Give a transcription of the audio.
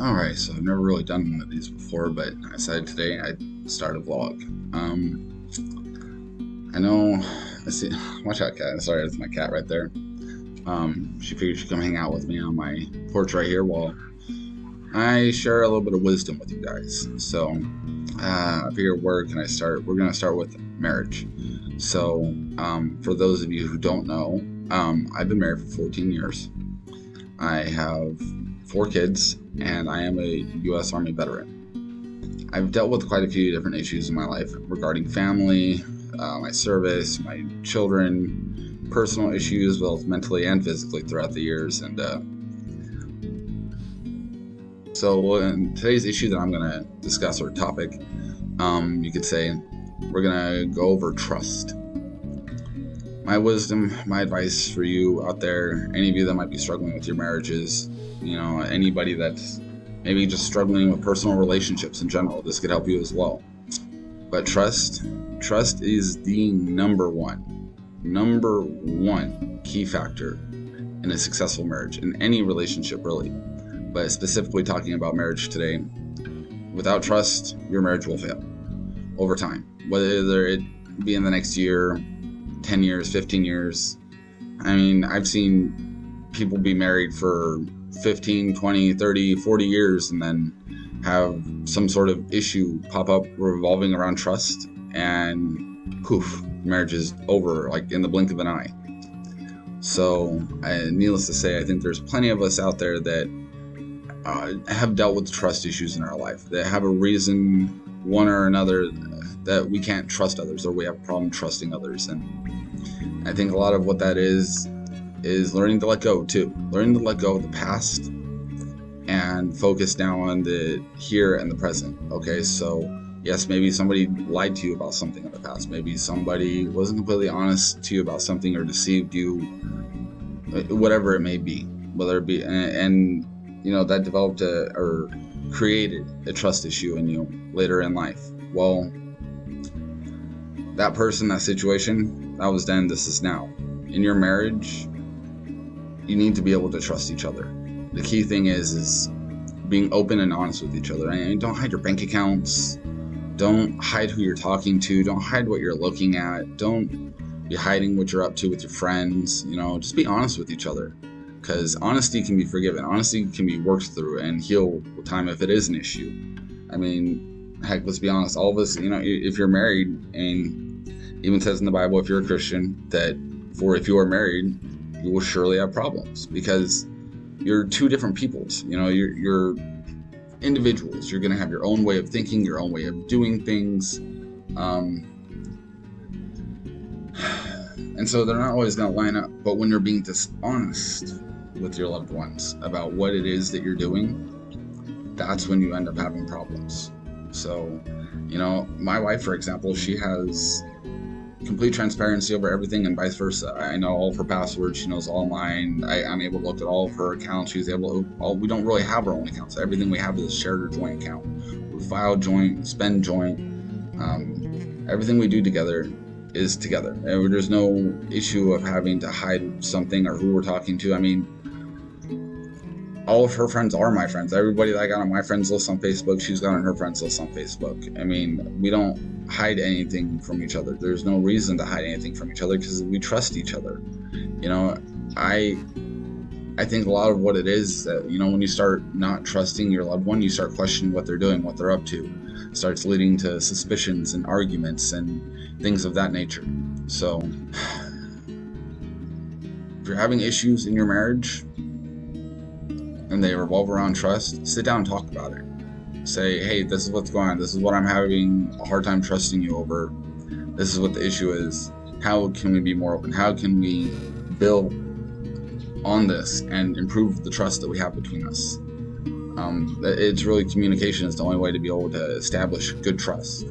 Alright, so I've never really done one of these before, but I decided today I'd start a vlog. I know, I see, watch out cat, sorry, that's my cat right there. She figured she'd come hang out with me on my porch right here while I share a little bit of wisdom with you guys. So, I figured where can I start? We're gonna start with marriage. So, for those of you who don't know, I've been married for 14 years. I have 4 kids, and I am a U.S. Army veteran. I've dealt with quite a few different issues in my life regarding family, my service, my children, personal issues, both mentally and physically throughout the years. And so in today's issue that I'm going to discuss, or topic, you could say, we're going to go over trust. My wisdom, my advice for you out there, any of you that might be struggling with your marriages, anybody that's maybe just struggling with personal relationships in general, this could help you as well. But trust is the number one key factor in a successful marriage, in any relationship really, but specifically talking about marriage today. Without trust, your marriage will fail over time, whether it be in the next year, 10 years, 15 years. I mean, I've seen people be married for 15, 20, 30, 40 years and then have some sort of issue pop up revolving around trust, and poof, marriage is over like in the blink of an eye. So needless to say, I think there's plenty of us out there that have dealt with trust issues in our life, that have a reason, one or another, that we can't trust others, or we have a problem trusting others. And I think a lot of what that is learning to let go too. Learning to let go of the past and focus now on the here and the present. Okay, so yes, maybe somebody lied to you about something in the past. Maybe somebody wasn't completely honest to you about something or deceived you, whatever it may be. Whether it be, and that developed or created a trust issue in you later in life. Well, that person, that situation, that was then, this is now. In your marriage, you need to be able to trust each other. The key thing is being open and honest with each other. And don't hide your bank accounts. Don't hide who you're talking to. Don't hide what you're looking at. Don't be hiding what you're up to with your friends. Just be honest with each other. Because honesty can be forgiven. Honesty can be worked through and healed with time if it is an issue. I mean, heck, let's be honest. All of us, if you're married, and even says in the Bible, if you're a Christian, that if you are married, you will surely have problems, because you're two different peoples. You're individuals. You're going to have your own way of thinking, your own way of doing things. And so they're not always going to line up. But when you're being dishonest with your loved ones about what it is that you're doing, that's when you end up having problems. So, my wife, for example, she has complete transparency over everything, and vice versa. I know all of her passwords. She knows all mine. I'm able to look at all of her accounts. She's able to. We don't really have our own accounts. Everything we have is a shared or joint account. We file joint, spend joint. Everything we do together is together. And there's no issue of having to hide something or who we're talking to. I mean, all of her friends are my friends. Everybody that I got on my friends list on Facebook, she's got on her friends list on Facebook. I mean, we don't hide anything from each other. There's no reason to hide anything from each other, because we trust each other. I think a lot of what it is that, when you start not trusting your loved one, you start questioning what they're doing, what they're up to. It starts leading to suspicions and arguments and things of that nature. So if you're having issues in your marriage and they revolve around trust, sit down and talk about it. Say, hey, this is what's going on. This is what I'm having a hard time trusting you over. This is what the issue is. How can we be more open? How can we build on this and improve the trust that we have between us? It's really, communication is the only way to be able to establish good trust.